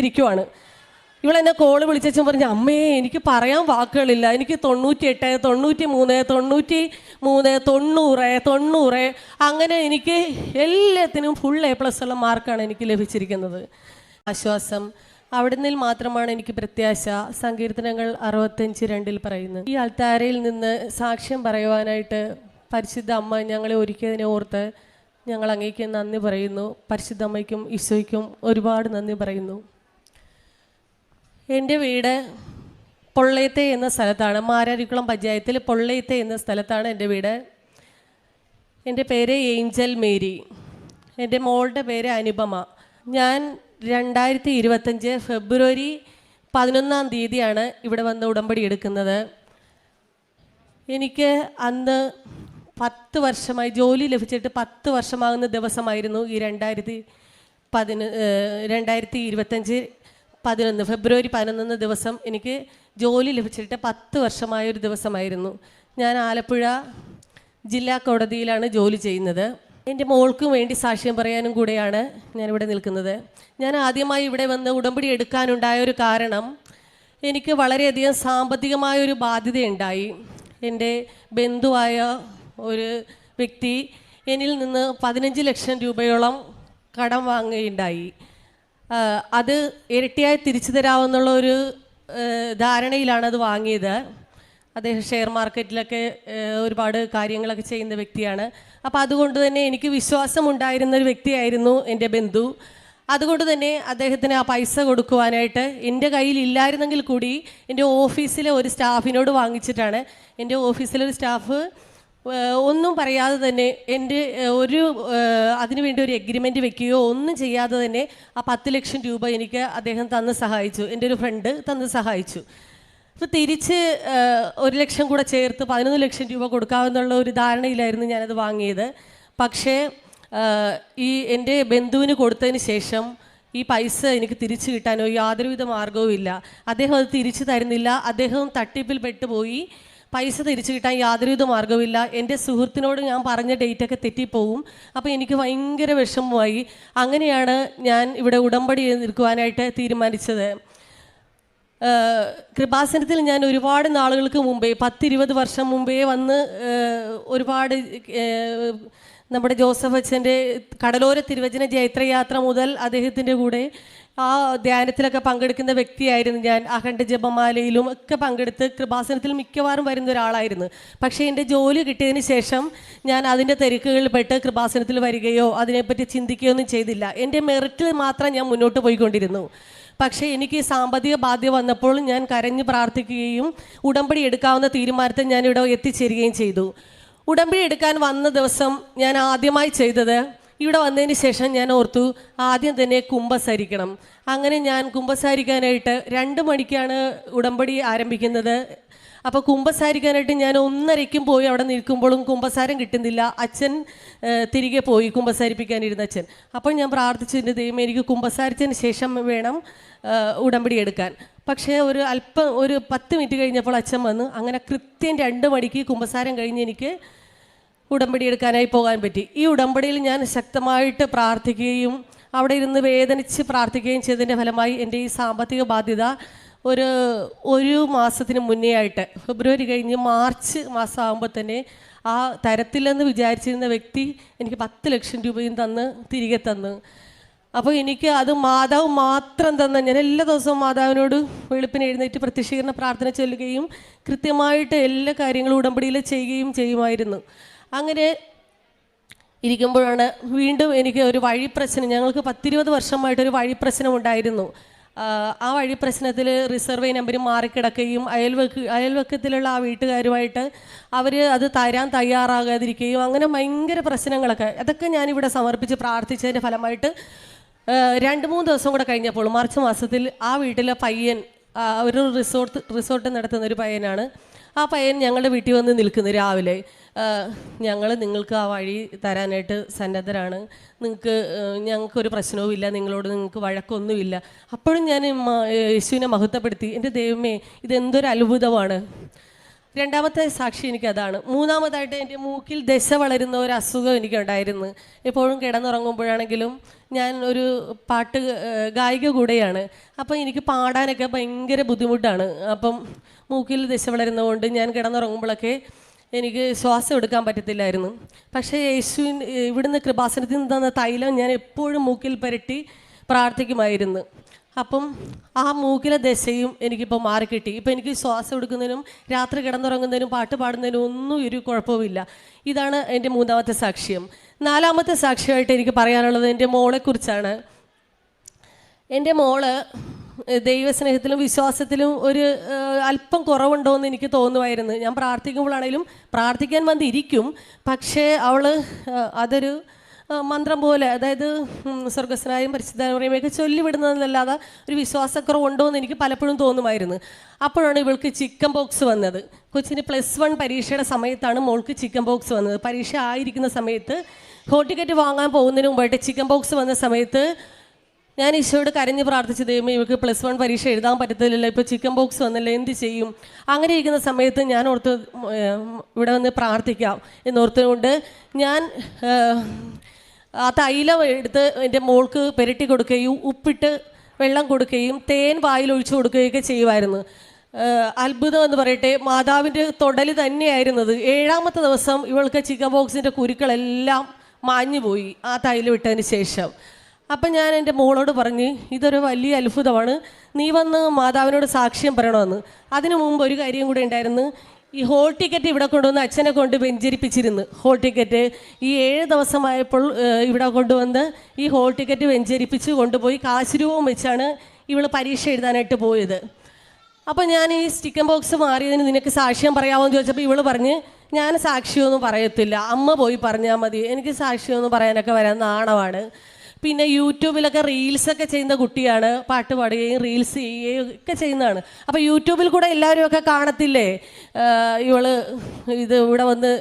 ഇരിക്കുവാണ്. ഇവളെന്നെ കോള് വിളിച്ചും പറഞ്ഞു, അമ്മേ എനിക്ക് പറയാൻ വാക്കുകളില്ല, എനിക്ക് 98, 93, 93, 90, അങ്ങനെ എനിക്ക് എല്ലാത്തിനും ഫുൾ A+ ഉള്ള മാർക്കാണ് എനിക്ക് ലഭിച്ചിരിക്കുന്നത്. ആശ്വാസം അവിടുന്ന് മാത്രമാണ് എനിക്ക് പ്രത്യാശ. സങ്കീർത്തനങ്ങൾ 65:2 പറയുന്നു. ഈ അൾത്താരയിൽ നിന്ന് സാക്ഷ്യം പറയുവാനായിട്ട് പരിശുദ്ധ അമ്മ ഞങ്ങളെ ഒരുക്കിയതിനെ ഓർത്ത് ഞങ്ങൾ അങ്ങേക്ക് നന്ദി പറയുന്നു. പരിശുദ്ധ അമ്മയ്ക്കും ഈശോയ്ക്കും ഒരുപാട് നന്ദി പറയുന്നു. എൻ്റെ വീട് പൊള്ളയത്തെ എന്ന സ്ഥലത്താണ്. മാരാരിക്കുളം പഞ്ചായത്തിൽ പൊള്ളയത്തെ എന്ന സ്ഥലത്താണ് എൻ്റെ വീട്. എൻ്റെ പേര് ഏഞ്ചൽ മേരി. എൻ്റെ മോളുടെ പേര് അനുപമ. ഞാൻ 2025 ഫെബ്രുവരി 11-ാം തീയതിയാണ് ഇവിടെ വന്ന് ഉടമ്പടി എടുക്കുന്നത്. എനിക്ക് അന്ന് 10 വർഷമായി ജോലി ലഭിച്ചിട്ട് 10 വർഷമാകുന്ന ദിവസമായിരുന്നു ഈ 2025 ഫെബ്രുവരി 11 ദിവസം എനിക്ക് ജോലി ലഭിച്ചിട്ട് 10 വർഷമായൊരു ദിവസമായിരുന്നു. ഞാൻ ആലപ്പുഴ ജില്ലാ കോടതിയിലാണ് ജോലി ചെയ്യുന്നത്. എൻ്റെ മോൾക്കും വേണ്ടി സാക്ഷ്യം പറയാനും കൂടെയാണ് ഞാനിവിടെ നിൽക്കുന്നത്. ഞാൻ ആദ്യമായി ഇവിടെ വന്ന് ഉടമ്പടി എടുക്കാനുണ്ടായൊരു കാരണം, എനിക്ക് വളരെയധികം സാമ്പത്തികമായൊരു ബാധ്യതയുണ്ടായി. എൻ്റെ ബന്ധുവായ ഒരു വ്യക്തി എന്നിൽ നിന്ന് 15 ലക്ഷം രൂപയോളം കടം വാങ്ങുകയുണ്ടായി. അത് ഇരട്ടിയായി തിരിച്ചു തരാമെന്നുള്ള ഒരു ധാരണയിലാണ് അത് വാങ്ങിയത്. അദ്ദേഹം ഷെയർ മാർക്കറ്റിലൊക്കെ ഒരുപാട് കാര്യങ്ങളൊക്കെ ചെയ്യുന്ന വ്യക്തിയാണ്. അപ്പോൾ അതുകൊണ്ട് തന്നെ എനിക്ക് വിശ്വാസമുണ്ടായിരുന്ന ഒരു വ്യക്തിയായിരുന്നു എൻ്റെ ബന്ധു. അതുകൊണ്ട് തന്നെ അദ്ദേഹത്തിന് ആ പൈസ കൊടുക്കുവാനായിട്ട് എൻ്റെ കയ്യിൽ ഇല്ലായിരുന്നെങ്കിൽ കൂടി എൻ്റെ ഓഫീസിലെ ഒരു സ്റ്റാഫിനോട് വാങ്ങിച്ചിട്ടാണ്. എൻ്റെ ഓഫീസിലൊരു സ്റ്റാഫ് ഒന്നും പറയാതെ തന്നെ എൻ്റെ അതിനുവേണ്ടി ഒരു എഗ്രിമെൻ്റ് വെക്കുകയോ ഒന്നും ചെയ്യാതെ തന്നെ ആ 10 ലക്ഷം രൂപ എനിക്ക് അദ്ദേഹം തന്ന് സഹായിച്ചു. എൻ്റെ ഒരു ഫ്രണ്ട് തന്ന് സഹായിച്ചു. അപ്പോൾ തിരിച്ച് 1 ലക്ഷം കൂടെ ചേർത്ത് 11 ലക്ഷം രൂപ കൊടുക്കാമെന്നുള്ള ഒരു ധാരണയിലായിരുന്നു ഞാനത് വാങ്ങിയത്. പക്ഷേ ഈ എൻ്റെ ബന്ധുവിന് കൊടുത്തതിന് ശേഷം ഈ പൈസ എനിക്ക് തിരിച്ചു കിട്ടാനോ യാതൊരുവിധ മാർഗവും ഇല്ല. അദ്ദേഹം അത് തിരിച്ചു തരുന്നില്ല. അദ്ദേഹം തട്ടിപ്പിൽ പെട്ടുപോയി. പൈസ തിരിച്ചു കിട്ടാൻ യാതൊരുവിധ മാർഗ്ഗവുമില്ല. എൻ്റെ സുഹൃത്തിനോട് ഞാൻ പറഞ്ഞ ഡേറ്റൊക്കെ തെറ്റിപ്പോവും. അപ്പോൾ എനിക്ക് ഭയങ്കര വിഷമമായി. അങ്ങനെയാണ് ഞാൻ ഇവിടെ ഉടമ്പടി നിൽക്കുവാനായിട്ട് തീരുമാനിച്ചത്. കൃപാസനത്തിൽ ഞാൻ ഒരുപാട് നാളുകൾക്ക് മുമ്പേ 10-20 വർഷം മുമ്പേ വന്ന് ഒരുപാട് നമ്മുടെ ജോസഫ് അച്ഛൻ്റെ കടലോര തിരുവചന ജൈത്രയാത്ര മുതൽ അദ്ദേഹത്തിൻ്റെ കൂടെ ആ ധ്യാനത്തിലൊക്കെ പങ്കെടുക്കുന്ന വ്യക്തിയായിരുന്നു ഞാൻ. അഖണ്ഡ ജപമാലയിലും ഒക്കെ പങ്കെടുത്ത് കൃപാസനത്തിൽ മിക്കവാറും വരുന്ന ഒരാളായിരുന്നു. പക്ഷേ എൻ്റെ ജോലി കിട്ടിയതിന് ശേഷം ഞാൻ അതിൻ്റെ തിരക്കുകളിൽ പെട്ട് കൃപാസനത്തിൽ വരികയോ അതിനെപ്പറ്റി ചിന്തിക്കുകയോ ഒന്നും ചെയ്തില്ല. എൻ്റെ മെറിറ്റിൽ മാത്രം ഞാൻ മുന്നോട്ട് പോയിക്കൊണ്ടിരുന്നു. പക്ഷേ എനിക്ക് സാമ്പത്തിക ബാധ്യത വന്നപ്പോൾ ഞാൻ കരഞ്ഞ് പ്രാർത്ഥിക്കുകയും ഉടമ്പടി എടുക്കാവുന്ന തീരുമാനത്തിൽ ഞാനിവിടെ എത്തിച്ചേരുകയും ചെയ്തു. ഉടമ്പടി എടുക്കാൻ വന്ന ദിവസം ഞാൻ ആദ്യമായി ചെയ്തത്, ഇവിടെ വന്നതിന് ശേഷം ഞാൻ ഓർത്തു ആദ്യം തന്നെ കുമ്പസാരിക്കണം. അങ്ങനെ ഞാൻ കുമ്പസാരിക്കാനായിട്ട് 2 മണിക്കാണ് ഉടമ്പടി ആരംഭിക്കുന്നത്. അപ്പോൾ കുമ്പസാരിക്കാനായിട്ട് ഞാൻ 1:30 പോയി അവിടെ നിൽക്കുമ്പോഴും കുമ്പസാരം കിട്ടുന്നില്ല. അച്ഛൻ തിരികെ പോയി കുമ്പസാരിപ്പിക്കാനിരുന്ന അച്ഛൻ. അപ്പോൾ ഞാൻ പ്രാർത്ഥിച്ചു, എൻ്റെ ദൈവം എനിക്ക് കുമ്പസാരിച്ചതിന് ശേഷം വേണം ഉടമ്പടി എടുക്കാൻ. പക്ഷേ ഒരു 10 മിനിറ്റ് കഴിഞ്ഞപ്പോൾ അച്ഛൻ വന്നു. അങ്ങനെ കൃത്യം 2 മണിക്ക് കുമ്പസാരം കഴിഞ്ഞ് എനിക്ക് ഉടമ്പടി എടുക്കാനായി പോകാൻ പറ്റി. ഈ ഉടമ്പടിയിൽ ഞാൻ ശക്തമായിട്ട് പ്രാർത്ഥിക്കുകയും അവിടെ ഇരുന്ന് വേദനിച്ച് പ്രാർത്ഥിക്കുകയും ചെയ്തതിൻ്റെ ഫലമായി എൻ്റെ ഈ സാമ്പത്തിക ബാധ്യത ഒരു മാസത്തിന് മുന്നേ ആയിട്ട്, ഫെബ്രുവരി കഴിഞ്ഞ് മാർച്ച് മാസമാകുമ്പോൾ തന്നെ ആ തരത്തിലെന്ന് വിചാരിച്ചിരുന്ന വ്യക്തി എനിക്ക് 10 ലക്ഷം രൂപയും തിരികെ തന്നു. അപ്പോൾ എനിക്ക് അത് മാതാവ് മാത്രം തന്ന, ഞാൻ എല്ലാ ദിവസവും മാതാവിനോട് വെളുപ്പിന് എഴുന്നേറ്റ് പ്രത്യക്ഷീകരണ പ്രാർത്ഥന ചൊല്ലുകയും കൃത്യമായിട്ട് എല്ലാ കാര്യങ്ങളും ഉടമ്പടിയിൽ ചെയ്യുകയും ചെയ്യുമായിരുന്നു. അങ്ങനെ ഇരിക്കുമ്പോഴാണ് വീണ്ടും എനിക്ക് ഒരു വഴി പ്രശ്നം. ഞങ്ങൾക്ക് 10-20 വർഷമായിട്ടൊരു വഴി പ്രശ്നം ഉണ്ടായിരുന്നു. ആ വഴി പ്രശ്നത്തിൽ റിസർവേ നമ്പർ മാറിക്കിടക്കുകയും അയൽവക്കത്തിലുള്ള ആ വീട്ടുകാരുമായിട്ട് അവർ അത് തരാൻ തയ്യാറാകാതിരിക്കുകയും അങ്ങനെ ഭയങ്കര പ്രശ്നങ്ങളൊക്കെ, അതൊക്കെ ഞാനിവിടെ സമർപ്പിച്ച് പ്രാർത്ഥിച്ചതിൻ്റെ ഫലമായിട്ട് 2-3 ദിവസം കൂടെ കഴിഞ്ഞപ്പോൾ മാർച്ച് മാസത്തിൽ ആ വീട്ടിലെ പയ്യൻ, ഒരു റിസോർട്ട് നടത്തുന്ന ഒരു പയ്യനാണ്. ആ പയ്യൻ ഞങ്ങളുടെ വീട്ടിൽ വന്ന് നിൽക്കുന്നു രാവിലെ. ഞങ്ങൾ നിങ്ങൾക്ക് ആ വഴി തരാനായിട്ട് സന്നദ്ധരാണ്, ഞങ്ങൾക്കൊരു പ്രശ്നവുമില്ല, നിങ്ങൾക്ക് വഴക്കൊന്നുമില്ല. അപ്പോഴും ഞാൻ യേശുവിനെ മഹത്വപ്പെടുത്തി. എൻ്റെ ദൈവമേ, ഇതെന്തൊരു അത്ഭുതമാണ്. രണ്ടാമത്തെ സാക്ഷി എനിക്കതാണ്. മൂന്നാമതായിട്ട് എൻ്റെ മൂക്കിൽ ദശ വളരുന്ന ഒരു അസുഖം എനിക്കുണ്ടായിരുന്നു. എപ്പോഴും കിടന്നുറങ്ങുമ്പോഴാണെങ്കിലും ഞാൻ ഒരു ഗായിക കൂടെയാണ്. അപ്പം എനിക്ക് പാടാനൊക്കെ ഭയങ്കര ബുദ്ധിമുട്ടാണ്. അപ്പം മൂക്കിൽ ദശ വളരുന്നതുകൊണ്ട് ഞാൻ കിടന്നുറങ്ങുമ്പോഴൊക്കെ എനിക്ക് ശ്വാസം എടുക്കാൻ പറ്റത്തില്ലായിരുന്നു. പക്ഷേ ഇവിടുന്ന് കൃപാസനത്തിൽ നിന്ന് തന്ന തൈലം ഞാൻ എപ്പോഴും മൂക്കിൽ പുരട്ടി പ്രാർത്ഥിക്കുമായിരുന്നു. അപ്പം ആ മൂക്കിലെ ദശയും എനിക്കിപ്പോൾ മാറിക്കിട്ടി. ഇപ്പം എനിക്ക് ശ്വാസം എടുക്കുന്നതിനും രാത്രി കിടന്നുറങ്ങുന്നതിനും പാട്ട് പാടുന്നതിനും ഒന്നും ഒരു കുഴപ്പവുമില്ല. ഇതാണ് എൻ്റെ മൂന്നാമത്തെ സാക്ഷ്യം. നാലാമത്തെ സാക്ഷ്യമായിട്ട് എനിക്ക് പറയാനുള്ളത് എൻ്റെ മോളെക്കുറിച്ചാണ്. എൻ്റെ മോള് ദൈവസ്നേഹത്തിലും വിശ്വാസത്തിലും ഒരു അല്പം കുറവുണ്ടോ എന്ന് എനിക്ക് തോന്നുമായിരുന്നു. ഞാൻ പ്രാർത്ഥിക്കുമ്പോഴാണെങ്കിലും പ്രാർത്ഥിക്കാൻ വന്നിരിക്കും, പക്ഷേ അവൾ അതൊരു മന്ത്രം പോലെ, അതായത് സ്വർഗസ്നായും പരിശുദ്ധമറിയുമൊക്കെ ചൊല്ലിവിടുന്നതല്ലാതെ ഒരു വിശ്വാസക്കുറവുണ്ടോ എന്ന് എനിക്ക് പലപ്പോഴും തോന്നുമായിരുന്നു. അപ്പോഴാണ് ഇവൾക്ക് ചിക്കൻ ബോക്സ് വന്നത്. കൊച്ചിന് +1 പരീക്ഷയുടെ സമയത്താണ് മോൾക്ക് ചിക്കൻ ബോക്സ് വന്നത്. പരീക്ഷ ആയിരിക്കുന്ന സമയത്ത് ഹോൾ ടിക്കറ്റ് വാങ്ങാൻ പോകുന്നതിന് മുമ്പായിട്ട് ചിക്കൻ ബോക്സ് വന്ന സമയത്ത് ഞാൻ ഈശോയോട് കരഞ്ഞ് പ്രാർത്ഥിച്ചു, ദൈവമേ ഇവൾക്ക് +1 പരീക്ഷ എഴുതാൻ പറ്റത്തില്ലല്ലോ, ഇപ്പോൾ ചിക്കൻ ബോക്സ് വന്നല്ലോ, എന്ത് ചെയ്യും? അങ്ങനെ ഇരിക്കുന്ന സമയത്ത് ഞാൻ ഓർത്ത് ഇവിടെ വന്ന് പ്രാർത്ഥിക്കാം എന്നോർത്തുകൊണ്ട് ഞാൻ ആ തൈലം എടുത്ത് എൻ്റെ മോൾക്ക് പുരട്ടി കൊടുക്കുകയും ഉപ്പിട്ട് വെള്ളം കൊടുക്കുകയും തേൻ വായിൽ ഒഴിച്ചു കൊടുക്കുകയൊക്കെ ചെയ്യുമായിരുന്നു. അത്ഭുതം എന്ന് പറയട്ടെ, മാതാവിൻ്റെ തൊടൽ തന്നെയായിരുന്നത്. 7ാമത്തെ ദിവസം ഇവൾക്ക് ചിക്കൻ ബോക്സിൻ്റെ കുരുക്കളെല്ലാം മാഞ്ഞുപോയി ആ തൈലം ഇട്ടതിന് ശേഷം. അപ്പം ഞാൻ എൻ്റെ മോളോട് പറഞ്ഞ്, ഇതൊരു വലിയ അത്ഭുതമാണ്, നീ വന്ന് മാതാവിനോട് സാക്ഷ്യം പറയണമെന്ന്. അതിനു മുമ്പ് ഒരു കാര്യം കൂടെ ഉണ്ടായിരുന്നു. ഈ ഹോൾ ടിക്കറ്റ് ഇവിടെ കൊണ്ടുവന്ന് അച്ഛനെ കൊണ്ട് വെഞ്ചരിപ്പിച്ചിരുന്നു. ഹോൾ ടിക്കറ്റ് ഈ 7 ദിവസമായപ്പോൾ ഇവിടെ കൊണ്ടുവന്ന് ഈ ഹോൾ ടിക്കറ്റ് വെഞ്ചരിപ്പിച്ച് കൊണ്ടുപോയി കാശുരൂപം വെച്ചാണ് ഇവൾ പരീക്ഷ എഴുതാനായിട്ട് പോയത്. അപ്പോൾ ഞാൻ ഈ ചിക്കൻ ബോക്സ് മാറിയതിന് നിനക്ക് സാക്ഷ്യം പറയാമോ എന്ന് ചോദിച്ചപ്പോൾ ഇവൾ പറഞ്ഞ്, ഞാൻ സാക്ഷ്യമൊന്നും പറയത്തില്ല, അമ്മ പോയി പറഞ്ഞാൽ മതി, എനിക്ക് സാക്ഷ്യമൊന്നും പറയാനൊക്കെ വരാൻ നാണമാണ്. പിന്നെ യൂട്യൂബിലൊക്കെ റീൽസൊക്കെ ചെയ്യുന്ന കുട്ടിയാണ്, പാട്ട് പാടുകയും റീൽസ് ചെയ്യുകയും ഒക്കെ ചെയ്യുന്നതാണ്. അപ്പോൾ യൂട്യൂബിൽ കൂടെ എല്ലാവരും ഒക്കെ കാണത്തില്ലേ ഇവള് ഇത് ഇവിടെ വന്ന്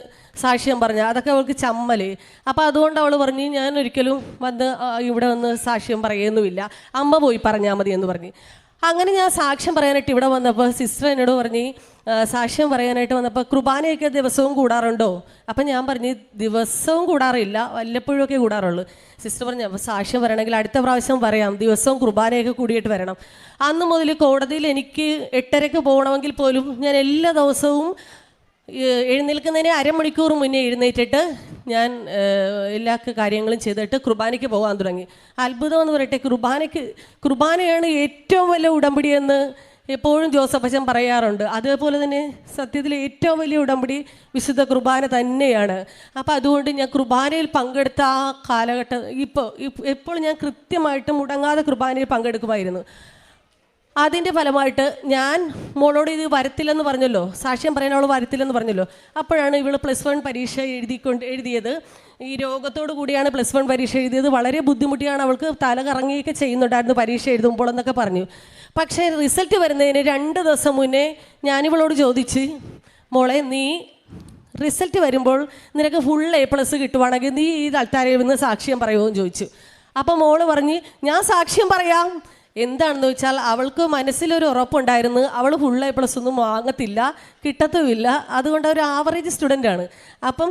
സാക്ഷ്യം പറഞ്ഞ, അതൊക്കെ അവൾക്ക് ചമ്മൽ. അപ്പോൾ അതുകൊണ്ട് അവൾ പറഞ്ഞ്, ഞാൻ ഒരിക്കലും വന്ന് ഇവിടെ വന്ന് സാക്ഷ്യം പറയുന്നുമില്ല, അമ്മ പോയി പറഞ്ഞാൽ മതി എന്ന് പറഞ്ഞ്. അങ്ങനെ ഞാൻ സാക്ഷ്യം പറയാനായിട്ട് ഇവിടെ വന്നപ്പോൾ സിസ്റ്റർ എന്നോട് പറഞ്ഞ്, സാക്ഷ്യം പറയാനായിട്ട് വന്നപ്പോൾ കുർബാനയൊക്കെ ദിവസവും കൂടാറുണ്ടോ? അപ്പം ഞാൻ പറഞ്ഞ്, ദിവസവും കൂടാറില്ല, വല്ലപ്പോഴുമൊക്കെ കൂടാറുള്ളൂ. സിസ്റ്റർ പറഞ്ഞു, അപ്പോൾ സാക്ഷ്യം പറയണമെങ്കിൽ അടുത്ത പ്രാവശ്യം പറയാം, ദിവസവും കുർബാനയൊക്കെ കൂടിയിട്ട് വരണം. അന്ന് മുതൽ കോടതിയിൽ എനിക്ക് 8:30 പോകണമെങ്കിൽ പോലും ഞാൻ എല്ലാ ദിവസവും എഴുന്നേൽക്കുന്നതിന് അരമണിക്കൂർ മുന്നേ എഴുന്നേറ്റിട്ട് ഞാൻ എല്ലാ കാര്യങ്ങളും ചെയ്തിട്ട് കുർബാനയ്ക്ക് പോകാൻ തുടങ്ങി. അത്ഭുതം എന്ന് പറയട്ടെ, കുർബാനയാണ് ഏറ്റവും വലിയ ഉടമ്പടിയെന്ന് എപ്പോഴും ജോസഫ് അച്ഛൻ പറയാറുണ്ട്. അതേപോലെ തന്നെ സത്യത്തിൽ ഏറ്റവും വലിയ ഉടമ്പടി വിശുദ്ധ കുർബാന തന്നെയാണ്. അപ്പോൾ അതുകൊണ്ട് ഞാൻ കുർബാനയിൽ പങ്കെടുത്ത ആ കാലഘട്ടം എപ്പോൾ ഞാൻ കൃത്യമായിട്ട് മുടങ്ങാതെ കുർബാനയിൽ പങ്കെടുക്കുമായിരുന്നു. അതിൻ്റെ ഫലമായിട്ട് ഞാൻ മോളോട് ഇത് വരത്തില്ലെന്ന് പറഞ്ഞല്ലോ, സാക്ഷ്യം പറയാൻ അവൾ വരത്തില്ലെന്ന് പറഞ്ഞല്ലോ. അപ്പോഴാണ് ഇവൾ +1 പരീക്ഷ എഴുതിയത്. ഈ രോഗത്തോടു കൂടിയാണ് +1 പരീക്ഷ എഴുതിയത്. വളരെ ബുദ്ധിമുട്ടിയാണ്, അവൾക്ക് തല കറങ്ങിയൊക്കെ ചെയ്യുന്നുണ്ടായിരുന്നു പരീക്ഷ എഴുതുമ്പോൾ എന്നൊക്കെ പറഞ്ഞു. പക്ഷേ റിസൾട്ട് വരുന്നതിന് 2 ദിവസം മുന്നേ ഞാനിവളോട് ചോദിച്ച്, മോളെ നീ റിസൾട്ട് വരുമ്പോൾ നിനക്ക് ഫുൾ A+ കിട്ടുവാണെങ്കിൽ നീ ഈ അൾത്താരയിൽ നിന്ന് സാക്ഷ്യം പറയുമോ എന്ന് ചോദിച്ചു. അപ്പോൾ മോള് പറഞ്ഞ്, ഞാൻ സാക്ഷ്യം പറയാം. എന്താണെന്ന് വെച്ചാൽ അവൾക്ക് മനസ്സിലൊരു ഉറപ്പുണ്ടായിരുന്നു, അവൾ ഫുൾ A+ ഒന്നും വാങ്ങത്തില്ല, കിട്ടത്തുമില്ല, അതുകൊണ്ട് ഒരു ആവറേജ് സ്റ്റുഡൻ്റാണ്. അപ്പം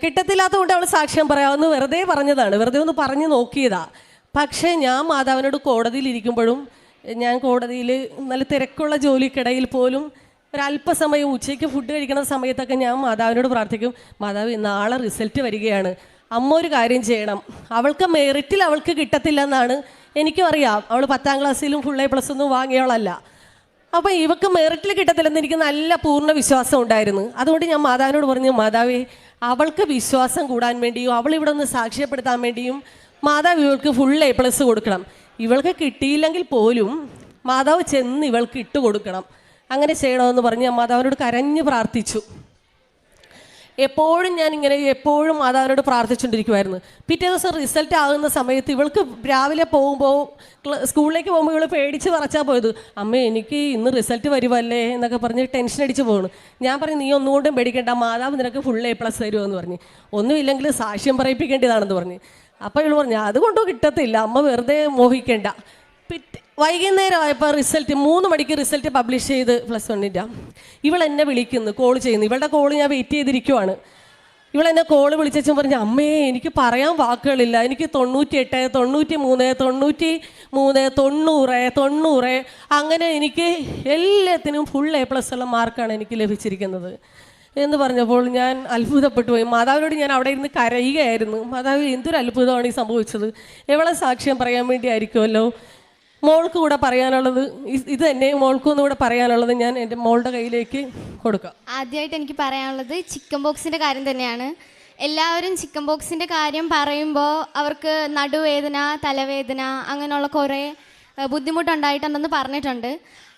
കിട്ടത്തില്ലാത്തതുകൊണ്ട് അവൾ സാക്ഷ്യം പറയാമെന്ന് വെറുതെ പറഞ്ഞതാണ്, വെറുതെ ഒന്ന് പറഞ്ഞു നോക്കിയതാണ്. പക്ഷേ ഞാൻ മാതാവിനോട് കോടതിയിലിരിക്കുമ്പോഴും, ഞാൻ കോടതിയിൽ നല്ല തിരക്കുള്ള ജോലിക്കിടയിൽ പോലും ഒരല്പസമയം ഉച്ചയ്ക്ക് ഫുഡ് കഴിക്കുന്ന സമയത്തൊക്കെ ഞാൻ മാതാവിനോട് പ്രാർത്ഥിക്കും, മാതാവ് നാളെ റിസൾട്ട് വരികയാണ്, അമ്മ ഒരു കാര്യം ചെയ്യണം. അവൾക്ക് മെറിറ്റിൽ അവൾക്ക് കിട്ടത്തില്ലെന്നാണ് എനിക്കും അറിയാം, അവൾ 10ാം ക്ലാസ്സിലും ഫുൾ A+ ഒന്നും വാങ്ങിയവളല്ല. അപ്പോൾ ഇവൾക്ക് മെറിറ്റിൽ കിട്ടത്തില്ലെന്ന് എനിക്ക് നല്ല പൂർണ്ണ വിശ്വാസം ഉണ്ടായിരുന്നു. അതുകൊണ്ട് ഞാൻ മാതാവിനോട് പറഞ്ഞു, മാതാവേ അവൾക്ക് വിശ്വാസം കൂടാൻ വേണ്ടിയും അവൾ ഇവിടെ ഒന്ന് സാക്ഷ്യപ്പെടുത്താൻ വേണ്ടിയും മാതാവ് ഇവൾക്ക് ഫുൾ A+ കൊടുക്കണം. ഇവൾക്ക് കിട്ടിയില്ലെങ്കിൽ പോലും മാതാവ് ചെന്ന് ഇവൾക്ക് ഇട്ട് കൊടുക്കണം, അങ്ങനെ ചെയ്യണമെന്ന് പറഞ്ഞ് ഞാൻ മാതാവിനോട് കരഞ്ഞ് പ്രാർത്ഥിച്ചു. എപ്പോഴും എപ്പോഴും മാതാവിനോട് പ്രാർത്ഥിച്ചുകൊണ്ടിരിക്കുമായിരുന്നു. പിറ്റേ ദിവസം റിസൾട്ട് ആകുന്ന സമയത്ത് ഇവൾക്ക് രാവിലെ പോകുമ്പോൾ സ്കൂളിലേക്ക് പോകുമ്പോൾ ഇവൾ പേടിച്ച് പറച്ചാൽ പോയത്, അമ്മ എനിക്ക് ഇന്ന് റിസൾട്ട് വരുമല്ലേ എന്നൊക്കെ പറഞ്ഞ് ടെൻഷൻ അടിച്ച് പോകണം. ഞാൻ പറഞ്ഞു, നീ ഒന്നുകൊണ്ടും പേടിക്കേണ്ട, മാതാവ് നിനക്ക് ഫുൾ A+ തരുമെന്ന് പറഞ്ഞ്, ഒന്നുമില്ലെങ്കിൽ സാക്ഷ്യം പറയിപ്പിക്കേണ്ടതാണെന്ന് പറഞ്ഞ്. അപ്പോൾ ഇവൾ പറഞ്ഞു, അതുകൊണ്ടോ കിട്ടത്തില്ല, അമ്മ വെറുതെ മോഹിക്കേണ്ട. വൈകുന്നേരം ആയപ്പോൾ റിസൾട്ട് 3 മണിക്ക് റിസൾട്ട് പബ്ലിഷ് ചെയ്ത് +1ൻ്റെ ഇവളെന്നെ വിളിക്കുന്നു, കോൾ ചെയ്യുന്നു. ഇവളുടെ കോൾ ഞാൻ വെയിറ്റ് ചെയ്തിരിക്കുവാണ്. ഇവളെന്നെ കോള് വിളിച്ചും പറഞ്ഞു, അമ്മേ എനിക്ക് പറയാൻ വാക്കുകളില്ല, എനിക്ക് 98, 93, 93, 90 അങ്ങനെ എനിക്ക് എല്ലാത്തിനും ഫുൾ A+ ഉള്ള മാർക്കാണ് എനിക്ക് ലഭിച്ചിരിക്കുന്നത് എന്ന് പറഞ്ഞപ്പോൾ ഞാൻ അത്ഭുതപ്പെട്ടു പോയി. മാതാവിനോട് ഞാൻ അവിടെ ഇരുന്ന് കരയുകയായിരുന്നു. മാതാവ്, എന്തൊരു അത്ഭുതമാണ് ഈ സംഭവിച്ചത്, എവളെ സാക്ഷ്യം പറയാൻ വേണ്ടി ആയിരിക്കുമല്ലോ. മോൾക്ക് കൂടെ പറയാനുള്ളത് ഇത് തന്നെ, മോൾക്കൊന്നും കൂടെ പറയാനുള്ളത് ഞാൻ എൻ്റെ മോളുടെ കയ്യിലേക്ക് കൊടുക്കാം. ആദ്യമായിട്ട് എനിക്ക് പറയാനുള്ളത് ചിക്കൻ ബോക്സിൻ്റെ കാര്യം തന്നെയാണ്. എല്ലാവരും ചിക്കൻ ബോക്സിൻ്റെ കാര്യം പറയുമ്പോൾ അവർക്ക് നടുവേദന, തലവേദന അങ്ങനെയുള്ള കുറേ ബുദ്ധിമുട്ടുണ്ടായിട്ടുണ്ടെന്ന് പറഞ്ഞിട്ടുണ്ട്.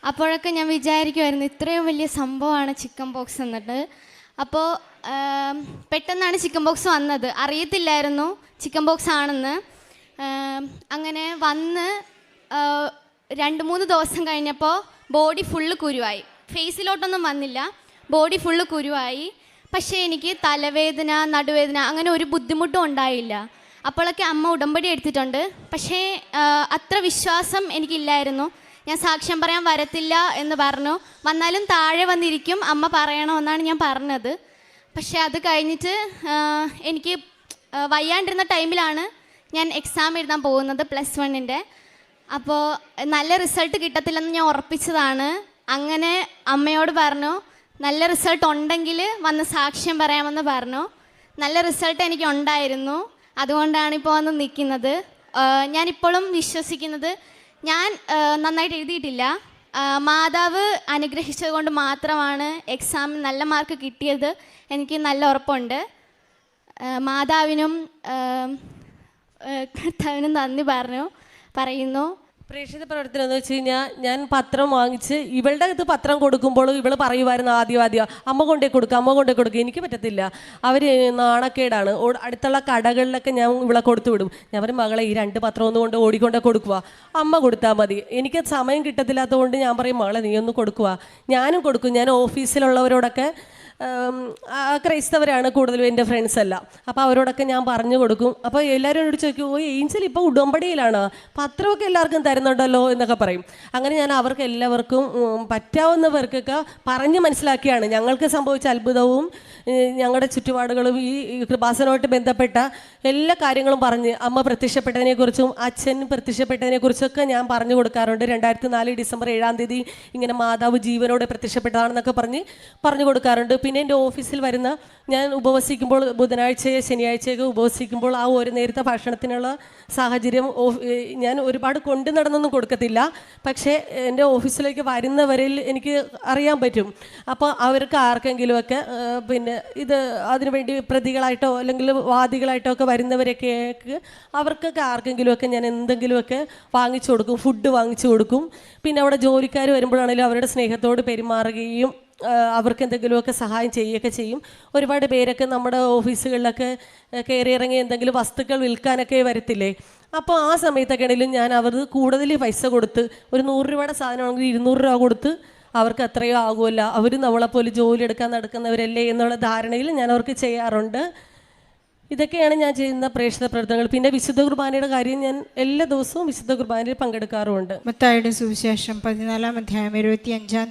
അപ്പോഴൊക്കെ ഞാൻ വിചാരിക്കുമായിരുന്നു ഇത്രയും വലിയ സംഭവമാണ് ചിക്കൻ ബോക്സ് എന്നിട്ട്. അപ്പോൾ പെട്ടെന്നാണ് ചിക്കൻ ബോക്സ് വന്നത്, അറിയത്തില്ലായിരുന്നു ചിക്കൻ ബോക്സ് ആണെന്ന്. അങ്ങനെ വന്ന് 2-3 ദിവസം കഴിഞ്ഞപ്പോൾ ബോഡി ഫുള്ള് കുരുവായി. ഫേസിലോട്ടൊന്നും വന്നില്ല, ബോഡി ഫുള്ള് കുരുവായി. പക്ഷേ എനിക്ക് തലവേദന, നടുവേദന അങ്ങനെ ഒരു ബുദ്ധിമുട്ടും ഉണ്ടായില്ല. അപ്പോഴൊക്കെ അമ്മ ഉടമ്പടി എടുത്തിട്ടുണ്ട്. പക്ഷേ അത്ര വിശ്വാസം എനിക്കില്ലായിരുന്നു. ഞാൻ സാക്ഷ്യം പറയാൻ വരത്തില്ല എന്ന് പറഞ്ഞു. വന്നാലും താഴെ വന്നിരിക്കും, അമ്മ പറയണമെന്നാണ് ഞാൻ പറഞ്ഞത്. പക്ഷേ അത് കഴിഞ്ഞിട്ട് എനിക്ക് വയ്യാണ്ടിരുന്ന ടൈമിലാണ് ഞാൻ എക്സാം എഴുതാൻ പോകുന്നത് +1ൻ്റെ. അപ്പോൾ നല്ല റിസൾട്ട് കിട്ടത്തില്ലെന്ന് ഞാൻ ഉറപ്പിച്ചതാണ്. അങ്ങനെ അമ്മയോട് പറഞ്ഞു, നല്ല റിസൾട്ട് ഉണ്ടെങ്കിൽ വന്ന് സാക്ഷ്യം പറയാമെന്ന് പറഞ്ഞു. നല്ല റിസൾട്ട് എനിക്ക് ഉണ്ടായിരുന്നു, അതുകൊണ്ടാണ് ഇപ്പോൾ വന്ന് നിൽക്കുന്നത്. ഞാനിപ്പോഴും വിശ്വസിക്കുന്നത് ഞാൻ നന്നായിട്ട് എഴുതിയിട്ടില്ല, മാതാവ് അനുഗ്രഹിച്ചത് കൊണ്ട് മാത്രമാണ് എക്സാമിൽ നല്ല മാർക്ക് കിട്ടിയത്. എനിക്ക് നല്ല ഉറപ്പുണ്ട്. മാതാവിനും കർത്താവിനും നന്ദി പറയുന്നു. പ്രേക്ഷിത പ്രവർത്തനം എന്ന് വെച്ച് കഴിഞ്ഞാൽ ഞാൻ പത്രം വാങ്ങിച്ച് ഇവളുടെ അടുത്ത് പത്രം കൊടുക്കുമ്പോൾ ഇവൾ പറയുമായിരുന്നു ആദ്യം അമ്മ കൊണ്ടേ കൊടുക്കുക, എനിക്ക് പറ്റത്തില്ല, അവർ നാണക്കേടാണ്. അടുത്തുള്ള കടകളിലൊക്കെ ഞാൻ ഇവളെ കൊടുത്തു വിടും. ഞാൻ പറയും, മകളെ ഈ 2 പത്രം ഒന്നുകൊണ്ട് ഓടിക്കൊണ്ടേ കൊടുക്കുക, അമ്മ കൊടുത്താൽ മതി. എനിക്ക് സമയം കിട്ടത്തില്ലാത്തതുകൊണ്ട് ഞാൻ പറയും, മകളെ നീ ഒന്ന് കൊടുക്കുക. ഞാനും കൊടുക്കും. ഞാൻ ഓഫീസിലുള്ളവരോടൊക്കെ ക്രൈസ്തവരാണ് കൂടുതലും എൻ്റെ ഫ്രണ്ട്സ് എല്ലാം. അപ്പോൾ അവരോടൊക്കെ ഞാൻ പറഞ്ഞു കൊടുക്കും. അപ്പോൾ എല്ലാവരും എന്നോട് ചോദിക്കും, ഓ ഏഞ്ചൽ ഇപ്പോൾ ഉടമ്പടിയിലാണ്, പത്രമൊക്കെ എല്ലാവർക്കും തരുന്നുണ്ടല്ലോ എന്നൊക്കെ പറയും. അങ്ങനെ ഞാൻ അവർക്ക് എല്ലാവർക്കും പറ്റാവുന്നവർക്കൊക്കെ പറഞ്ഞ് മനസ്സിലാക്കിയാണ് ഞങ്ങൾക്ക് സംഭവിച്ച അത്ഭുതവും ഞങ്ങളുടെ ചുറ്റുപാടുകളും ഈ കൃപാസനമായിട്ട് ബന്ധപ്പെട്ട എല്ലാ കാര്യങ്ങളും പറഞ്ഞ് അമ്മ പ്രത്യക്ഷപ്പെട്ടതിനെക്കുറിച്ചും അച്ഛൻ പ്രത്യക്ഷപ്പെട്ടതിനെക്കുറിച്ചൊക്കെ ഞാൻ പറഞ്ഞു കൊടുക്കാറുണ്ട്. 2004 ഡിസംബർ 7-ാം തീയതി ഇങ്ങനെ മാതാവ് ജീവനോടെ പ്രത്യക്ഷപ്പെട്ടതാണെന്നൊക്കെ പറഞ്ഞു കൊടുക്കാറുണ്ട്. പിന്നെ എൻ്റെ ഓഫീസിൽ വരുന്ന ഞാൻ ഉപവസിക്കുമ്പോൾ ബുധനാഴ്ചയോ ശനിയാഴ്ചയൊക്കെ ഉപവസിക്കുമ്പോൾ ആ ഒരു നേരത്തെ ഭക്ഷണത്തിനുള്ള സാഹചര്യം ഞാൻ ഒരുപാട് കൊണ്ടു നടന്നൊന്നും കൊടുക്കത്തില്ല. പക്ഷേ എൻ്റെ ഓഫീസിലേക്ക് വരുന്നവരിൽ എനിക്ക് അറിയാൻ പറ്റും. അപ്പോൾ അവർക്ക് ആർക്കെങ്കിലുമൊക്കെ പിന്നെ ഇത് അതിനുവേണ്ടി പ്രതികളായിട്ടോ അല്ലെങ്കിൽ വാദികളായിട്ടോ ഒക്കെ വരുന്നവരൊക്കെ അവർക്കൊക്കെ ആർക്കെങ്കിലുമൊക്കെ ഞാൻ എന്തെങ്കിലുമൊക്കെ വാങ്ങിച്ചു കൊടുക്കും, ഫുഡ് വാങ്ങിച്ചു കൊടുക്കും. പിന്നെ അവിടെ ജോലിക്കാർ വരുമ്പോഴാണെങ്കിലും അവരുടെ സ്നേഹത്തോട് പെരുമാറുകയും അവർക്ക് എന്തെങ്കിലുമൊക്കെ സഹായം ചെയ്യുകയൊക്കെ ചെയ്യും. ഒരുപാട് പേരൊക്കെ നമ്മുടെ ഓഫീസുകളിലൊക്കെ കയറി ഇറങ്ങി എന്തെങ്കിലും വസ്തുക്കൾ വിൽക്കാനൊക്കെ വരത്തില്ലേ. അപ്പോൾ ആ സമയത്തൊക്കെ ആണെങ്കിലും ഞാൻ അവർക്ക് കൂടുതൽ പൈസ കൊടുത്ത്, ഒരു 100 രൂപയുടെ സാധനമാണെങ്കിൽ 200 രൂപ കൊടുത്ത് അവർക്ക് അത്രയോ ആകുമല്ല, അവർ നമ്മളെപ്പോലെ ജോലി എടുക്കാൻ നടക്കുന്നവരല്ലേ എന്നുള്ള ധാരണയിൽ ഞാൻ അവർക്ക് ചെയ്യാറുണ്ട്. ഇതൊക്കെയാണ് ഞാൻ ചെയ്യുന്ന പ്രേക്ഷിത പ്രവർത്തനങ്ങൾ. പിന്നെ വിശുദ്ധ കുർബാനയുടെ കാര്യം ഞാൻ എല്ലാ ദിവസവും വിശുദ്ധ കുർബാനയിൽ പങ്കെടുക്കാറുമുണ്ട്. മത്തായിയുടെ സുവിശേഷം 14-ാം അധ്യായം 25-ാം